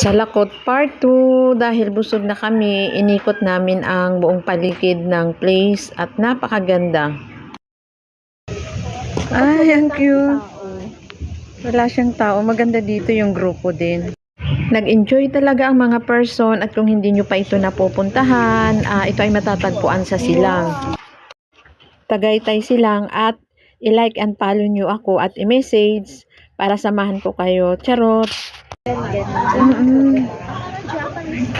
Sa Lakot Part 2, dahil busog na kami, inikot namin ang buong paligid ng place at napakaganda. Ay, ang cute. Wala siyang tao. Maganda dito yung grupo din. Nag-enjoy talaga ang mga person at kung hindi nyo pa ito napupuntahan, ito ay matatagpuan sa Silang. Tagaytay Silang at i-like and follow nyo ako at i-message para samahan ko kayo. Charot!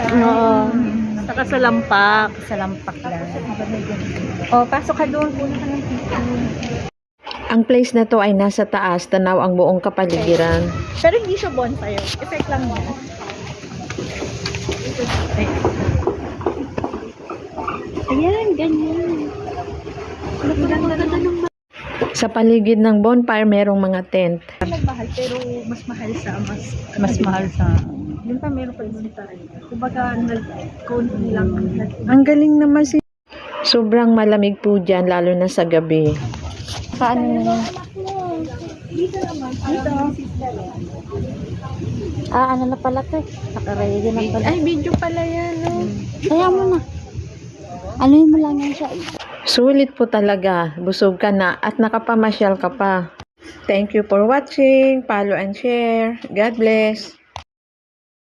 Oo. Saka sa lampak. Sa lampak lang. O, pasok ka doon. Puno ka ng picture. Ang place na to ay nasa taas, tanaw ang buong kapaligiran. Pero hindi siya bonfire. Effect lang niya. Ayan, ganyan. Sa paligid ng bonfire, merong mga tent. Nagmahal, pero mas mahal sa mas mahal sa yun pa meron pa yung tayo. Kumbaga, nag-count lang. Ang galing naman si... Sobrang malamig po dyan, lalo na sa gabi. Paano nyo? Dito naman, dito. Ano na pala to? Nakaready na pala. Ay, video pala yan. No? Kaya mo na. Ano yun mo lang yan siya? Sulit po talaga, busog ka na at nakapamasyal ka pa. Thank you for watching, follow and share. God bless.